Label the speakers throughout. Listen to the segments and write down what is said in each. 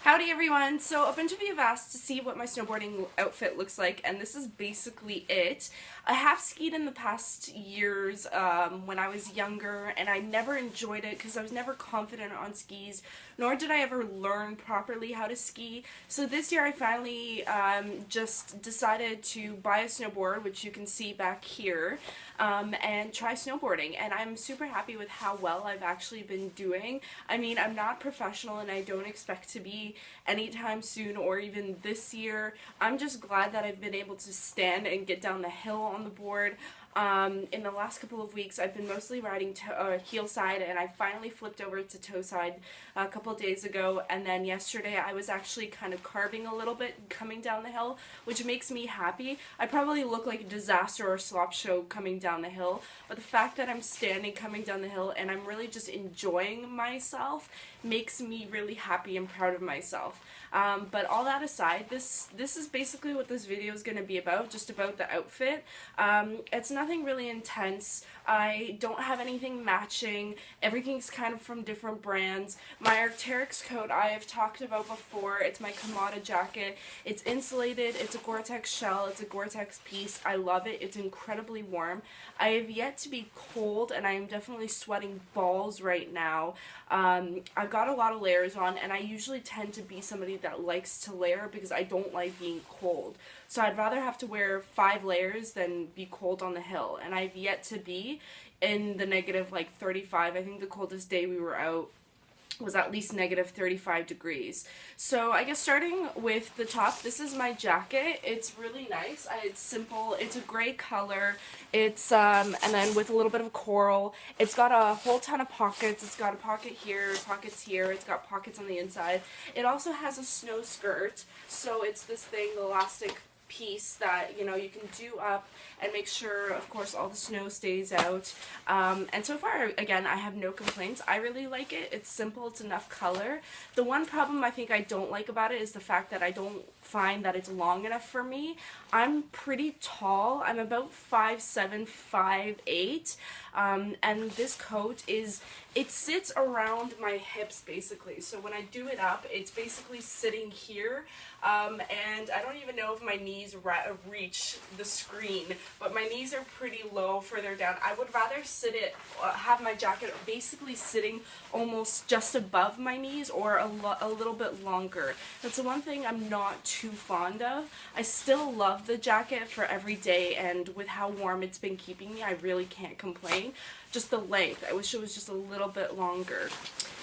Speaker 1: Howdy everyone! So a bunch of you have asked to see what my snowboarding outfit looks like, and this is basically it. I have skied in the past years when I was younger, and I never enjoyed it because I was never confident on skis, nor did I ever learn properly how to ski. So this year I finally just decided to buy a snowboard, which you can see back here, and try snowboarding, and I'm super happy with how well I've actually been doing. I mean, I'm not professional and I don't expect to be anytime soon or even this year. I'm just glad that I've been able to stand and get down the hill on the board. In the last couple of weeks I've been mostly riding heel side, and I finally flipped over to toe side a couple of days ago, and then yesterday I was actually kind of carving a little bit coming down the hill, which makes me happy. I probably look like a disaster or slop show coming down the hill, but the fact that I'm standing coming down the hill and I'm really just enjoying myself makes me really happy and proud of myself. But all that aside, this is basically what this video is going to be about, just about the outfit. It's nothing really intense. I don't have anything matching. Everything's kind of from different brands. My Arc'teryx coat I have talked about before. It's my Kamada jacket. It's insulated. It's a Gore-Tex shell. It's a Gore-Tex piece. I love it. It's incredibly warm. I have yet to be cold, and I am definitely sweating balls right now. I've got a lot of layers on, and I usually tend to be somebody that likes to layer because I don't like being cold. So I'd rather have to wear 5 layers than be cold on the hill, and I've yet to be in the negative like 35. I think the coldest day we were out was at least negative 35 degrees. So I guess starting with the top, this is my jacket. It's really nice. It's simple. It's a gray color. It's and then with a little bit of coral. It's got a whole ton of pockets. It's got a pocket here, pockets here. It's got pockets on the inside. It also has a snow skirt. So it's this thing, the elastic piece that, you know, you can do up and make sure, of course, all the snow stays out. And so far, again, I have no complaints. I really like it. It's simple. It's enough color. The one problem I think I don't like about it is the fact that I don't find that it's long enough for me. I'm pretty tall. I'm about 5'7", 5'8", and this coat it sits around my hips basically. So when I do it up, it's basically sitting here, and I don't even know if my knees reach the screen, but my knees are pretty low further down. I would rather have my jacket basically sitting almost just above my knees or a little bit longer. That's the one thing I'm not too fond of. I still love the jacket for every day, and with how warm it's been keeping me, I really can't complain. Just the length, I wish it was just a little bit longer.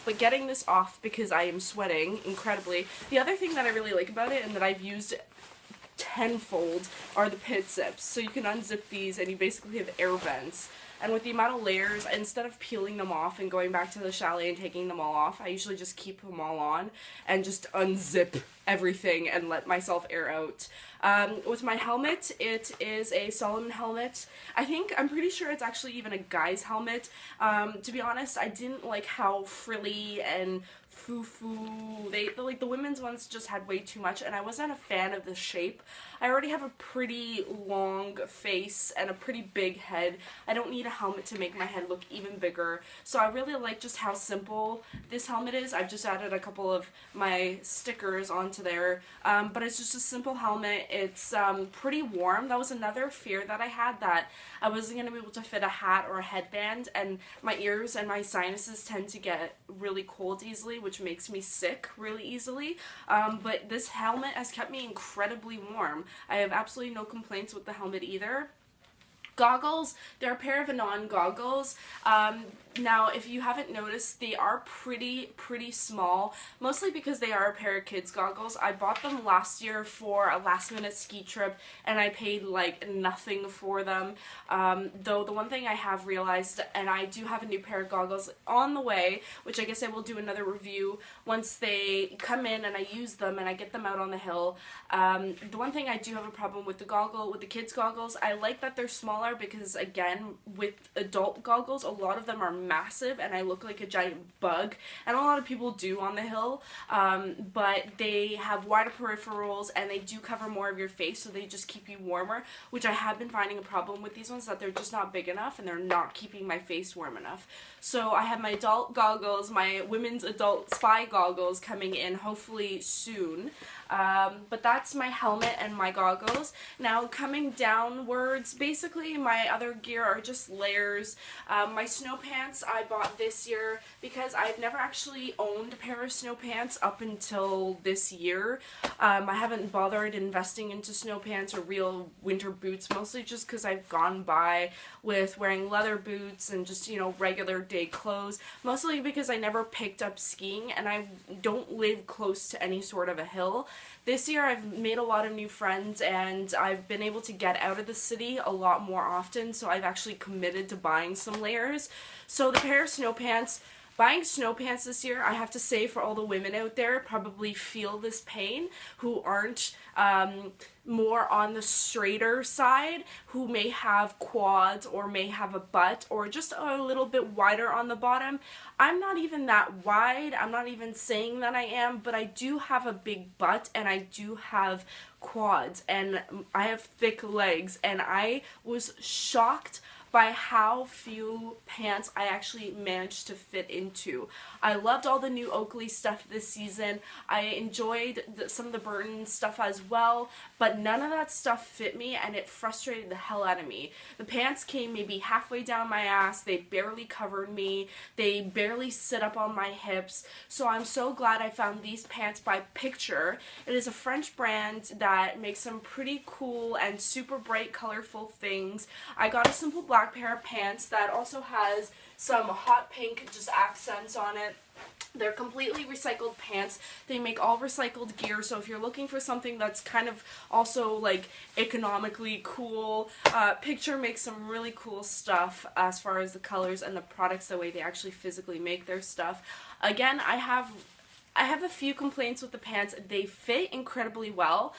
Speaker 1: But getting this off because I am sweating incredibly. The other thing that I really like about it, and that I've used tenfold, are the pit zips. So you can unzip these and you basically have air vents. And with the amount of layers, instead of peeling them off and going back to the chalet and taking them all off, I usually just keep them all on and just unzip everything and let myself air out. With my helmet, it is a Solomon helmet. I'm pretty sure it's actually even a guy's helmet. To be honest, I didn't like how frilly and foo-foo, the women's ones just had way too much, and I wasn't a fan of the shape. I already have a pretty long face and a pretty big head. I don't need a helmet to make my head look even bigger, so I really like just how simple this helmet is. I've just added a couple of my stickers onto there, but it's just a simple helmet. It's pretty warm. That was another fear that I had, that I wasn't going to be able to fit a hat or a headband, and my ears and my sinuses tend to get really cold easily, which makes me sick really easily, but this helmet has kept me incredibly warm. I have absolutely no complaints with the helmet either. Goggles, they're a pair of Anon goggles. Now, if you haven't noticed, they are pretty small, mostly because they are a pair of kids' goggles. I bought them last year for a last-minute ski trip, and I paid like nothing for them. Though the one thing I have realized, and I do have a new pair of goggles on the way, which I guess I will do another review once they come in and I use them and I get them out on the hill. The one thing I do have a problem with the kids' goggles, I like that they're smaller because, again, with adult goggles, a lot of them are massive and I look like a giant bug, and a lot of people do on the hill, but they have wider peripherals and they do cover more of your face, so they just keep you warmer, which I have been finding a problem with these ones, that they're just not big enough and they're not keeping my face warm enough. So I have my adult goggles, my women's adult spy goggles coming in hopefully soon. But that's my helmet and my goggles. Now coming downwards, basically my other gear are just layers. My snow pants I bought this year because I've never actually owned a pair of snow pants up until this year. I haven't bothered investing into snow pants or real winter boots, mostly just because I've gone by with wearing leather boots and just, you know, regular day clothes, mostly because I never picked up skiing and I don't live close to any sort of a hill. This year I've made a lot of new friends and I've been able to get out of the city a lot more often, so I've actually committed to buying some layers. So the pair of snow pants, buying snow pants this year, I have to say, for all the women out there probably feel this pain, who aren't more on the straighter side, who may have quads or may have a butt or just a little bit wider on the bottom. I'm not even that wide, I'm not even saying that I am, but I do have a big butt and I do have quads and I have thick legs, and I was shocked by how few pants I actually managed to fit into. I loved all the new Oakley stuff this season. I enjoyed some of the Burton stuff as well, but none of that stuff fit me and it frustrated the hell out of me. The pants came maybe halfway down my ass, they barely covered me, they barely sit up on my hips, so I'm so glad I found these pants by Picture. It is a French brand that makes some pretty cool and super bright colorful things. I got a simple black pair of pants that also has some hot pink just accents on it. They're completely recycled pants. They make all recycled gear, so if you're looking for something that's kind of also like economically cool, Picture makes some really cool stuff as far as the colors and the products, the way they actually physically make their stuff. Again, I have a few complaints with the pants. They fit incredibly well.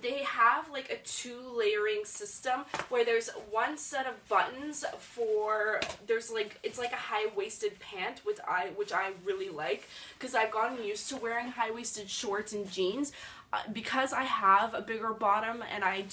Speaker 1: They have like a 2-layering system where there's one set of buttons for, it's like a high-waisted pant, which I really like, because I've gotten used to wearing high-waisted shorts and jeans. Because I have a bigger bottom and I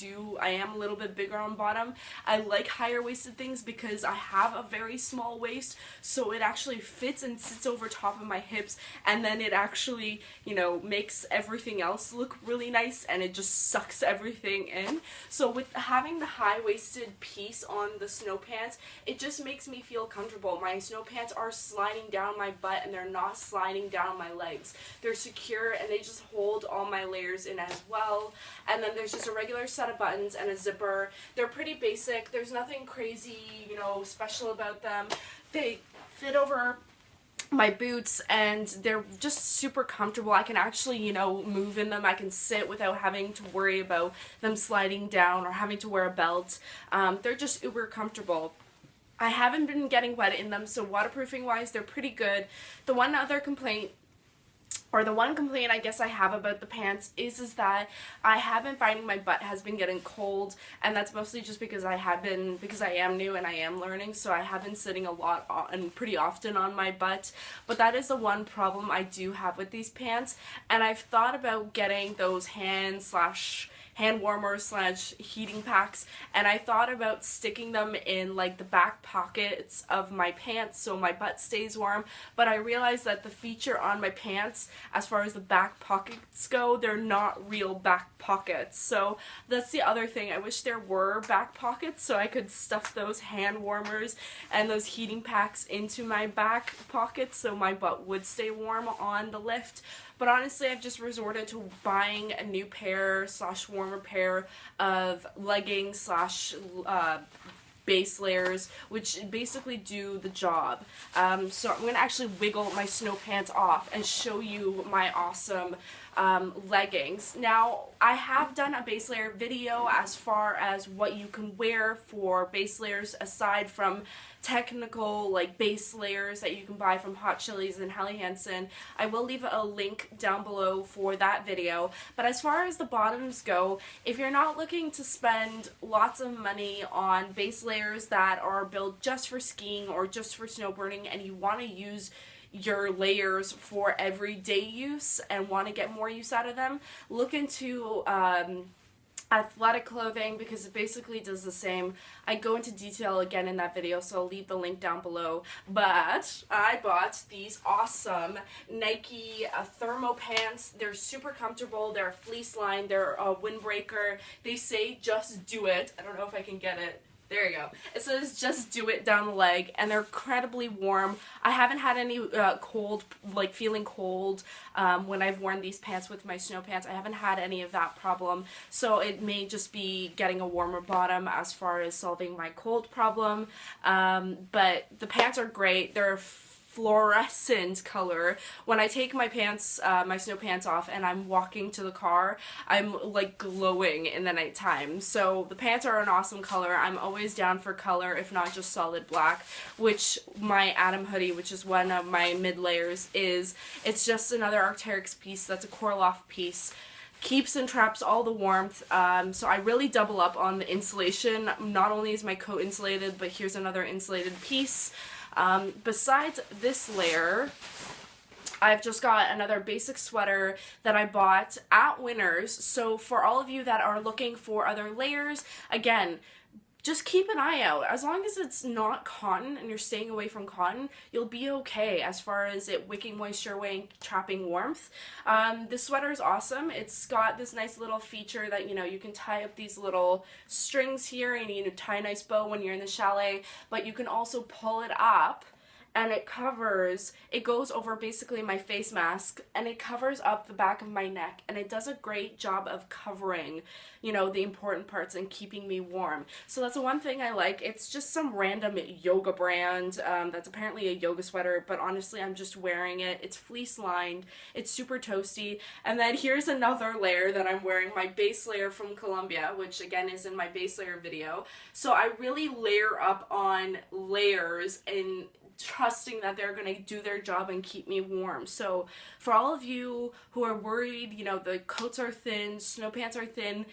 Speaker 1: am a little bit bigger on bottom, I like higher waisted things because I have a very small waist, so it actually fits and sits over top of my hips, and then it actually, you know, makes everything else look really nice and it just sucks everything in. So with having the high-waisted piece on the snow pants, it just makes me feel comfortable. My snow pants are sliding down my butt and they're not sliding down my legs. They're secure and they just hold all my layers in as well. And then there's just a regular set of buttons and a zipper. They're pretty basic. There's nothing crazy, you know, special about them. They fit over my boots and they're just super comfortable. I can actually, you know, move in them. I can sit without having to worry about them sliding down or having to wear a belt. They're just uber comfortable. I haven't been getting wet in them, so waterproofing wise they're pretty good. The one complaint I guess I have about the pants is that I have been finding my butt has been getting cold, and that's mostly just because I am new and I am learning, so I have been sitting a lot and pretty often on my butt. But that is the one problem I do have with these pants, and I've thought about getting those hand warmers / heating packs, and I thought about sticking them in like the back pockets of my pants so my butt stays warm, but I realized that the feature on my pants as far as the back pockets go, they're not real back pockets. So that's the other thing. I wish there were back pockets so I could stuff those hand warmers and those heating packs into my back pockets so my butt would stay warm on the lift. But honestly, I've just resorted to buying a new pair / warmer pair of leggings / base layers, which basically do the job. So I'm going to actually wiggle my snow pants off and show you my awesome leggings. Now, I have done a base layer video as far as what you can wear for base layers aside from technical like base layers that you can buy from Hot Chili's and Helly Hansen. I will leave a link down below for that video. But as far as the bottoms go, if you're not looking to spend lots of money on base layers that are built just for skiing or just for snowboarding, and you want to use your layers for everyday use and want to get more use out of them, look into athletic clothing, because it basically does the same. I go into detail again in that video, so I'll leave the link down below. But I bought these awesome Nike thermo pants. They're super comfortable. They're fleece lined. They're a windbreaker. They say just do it. I don't know if I can get it. There you go. It says just do it down the leg, and they're incredibly warm. I haven't had any cold, like feeling cold when I've worn these pants with my snow pants. I haven't had any of that problem, so it may just be getting a warmer bottom as far as solving my cold problem. But the pants are great. They're fluorescent color. When I take my pants, my snow pants off and I'm walking to the car, I'm like glowing in the nighttime. So the pants are an awesome color. I'm always down for color, if not just solid black, which my Atom hoodie, which is one of my mid layers, is. It's just another Arc'teryx piece that's a Korloff piece. Keeps and traps all the warmth, so I really double up on the insulation. Not only is my coat insulated, but here's another insulated piece. Besides this layer, I've just got another basic sweater that I bought at Winners. So for all of you that are looking for other layers, again, just keep an eye out. As long as it's not cotton and you're staying away from cotton, you'll be okay as far as it wicking moisture away and trapping warmth. This sweater is awesome. It's got this nice little feature that, you know, you can tie up these little strings here and you tie a nice bow when you're in the chalet, but you can also pull it up and it covers, it goes over basically my face mask, and it covers up the back of my neck, and it does a great job of covering, you know, the important parts and keeping me warm. So that's the one thing I like. It's just some random yoga brand that's apparently a yoga sweater, but honestly I'm just wearing it. It's fleece lined, it's super toasty. And then here's another layer that I'm wearing, my base layer from Colombia, which again is in my base layer video. So I really layer up on layers and trusting that they're going to do their job and keep me warm. So for all of you who are worried, you know, the coats are thin, snow pants are thin,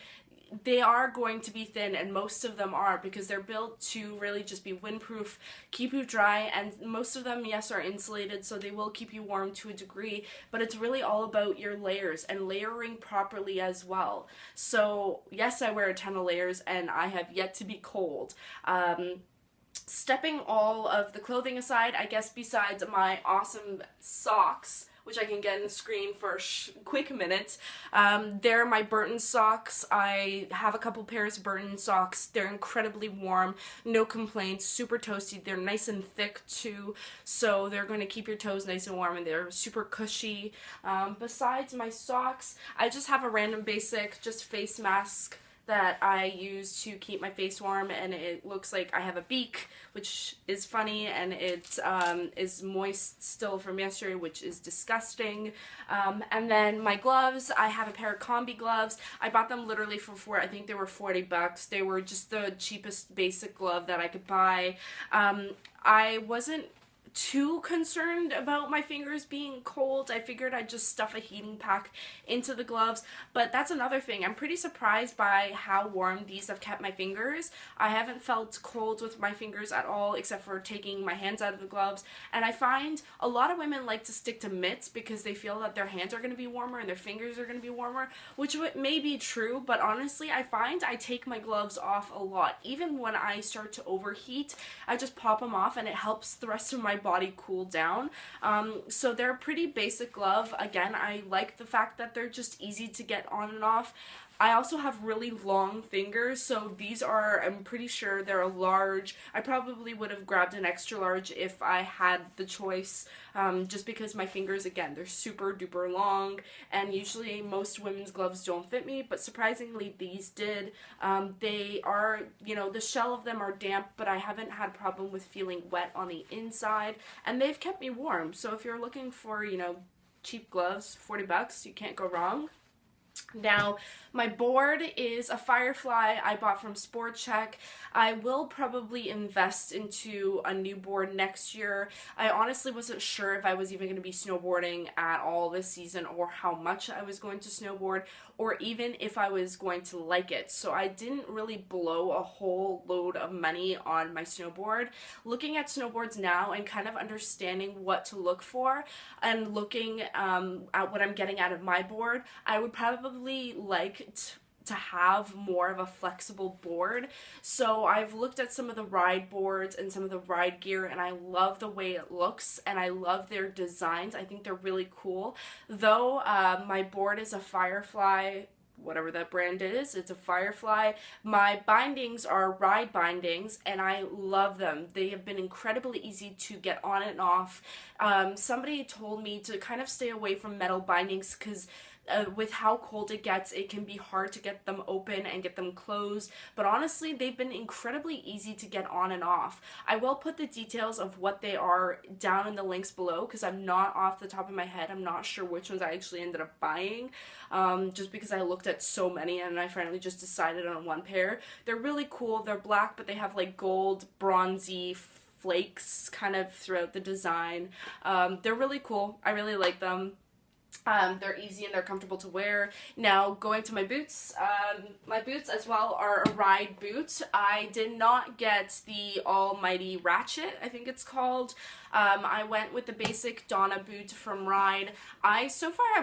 Speaker 1: they are going to be thin, and most of them are, because they're built to really just be windproof, keep you dry, and most of them, yes, are insulated, so they will keep you warm to a degree, but it's really all about your layers and layering properly as well. So yes, I wear a ton of layers and I have yet to be cold. Stepping all of the clothing aside, I guess besides my awesome socks, which I can get in the screen for a quick minute, they're my Burton socks. I have a couple pairs of Burton socks. They're incredibly warm, no complaints, super toasty. They're nice and thick too, so they're going to keep your toes nice and warm, and they're super cushy. Besides my socks, I just have a random basic just face mask that I use to keep my face warm, and it looks like I have a beak, which is funny, and it is moist still from yesterday, which is disgusting. And then my gloves, I have a pair of combi gloves. I bought them literally for I think they were 40 bucks. They were just the cheapest basic glove that I could buy. I wasn't too concerned about my fingers being cold. I figured I'd just stuff a heating pack into the gloves, but that's another thing. I'm pretty surprised by how warm these have kept my fingers. I haven't felt cold with my fingers at all, except for taking my hands out of the gloves, and I find a lot of women like to stick to mitts because they feel that their hands are going to be warmer and their fingers are going to be warmer, which may be true, but honestly I find I take my gloves off a lot. Even when I start to overheat, I just pop them off and it helps the rest of my body cool down. So they're a pretty basic glove. Again, I like the fact that they're just easy to get on and off. I also have really long fingers, so these are, I'm pretty sure they're a large. I probably would have grabbed an extra large if I had the choice, just because my fingers, again, they're super duper long, and usually most women's gloves don't fit me, but surprisingly these did. They are, you know, the shell of them are damp, but I haven't had a problem with feeling wet on the inside, and they've kept me warm. So if you're looking for, you know, cheap gloves, 40 bucks, you can't go wrong. Now, my board is a Firefly I bought from Sport Check. I will probably invest into a new board next year. I honestly wasn't sure if I was even going to be snowboarding at all this season, or how much I was going to snowboard, or even if I was going to like it. So I didn't really blow a whole load of money on my snowboard. Looking at snowboards now and kind of understanding what to look for, and looking at what I'm getting out of my board, I would probably like to have more of a flexible board. So I've looked at some of the ride boards and some of the ride gear, and I love the way it looks, and I love their designs. I think they're really cool. Though my board is a Firefly, whatever that brand is, it's a Firefly. My bindings are ride bindings, and I love them. They have been incredibly easy to get on and off. Somebody told me to kind of stay away from metal bindings because with how cold it gets, it can be hard to get them open and get them closed, but honestly, they've been incredibly easy to get on and off. I will put the details of what they are down in the links below, because I'm not off the top of my head, I'm not sure which ones I actually ended up buying, just because I looked at so many and I finally just decided on one pair. They're really cool. They're black, but they have like gold, bronzy flakes kind of throughout the design. They're really cool. I really like them. They're easy and they're comfortable to wear. Now, going to my boots as well are a ride boot. I did not get the almighty ratchet, I think it's called. I went with the basic Donna boot from Ride. I so far have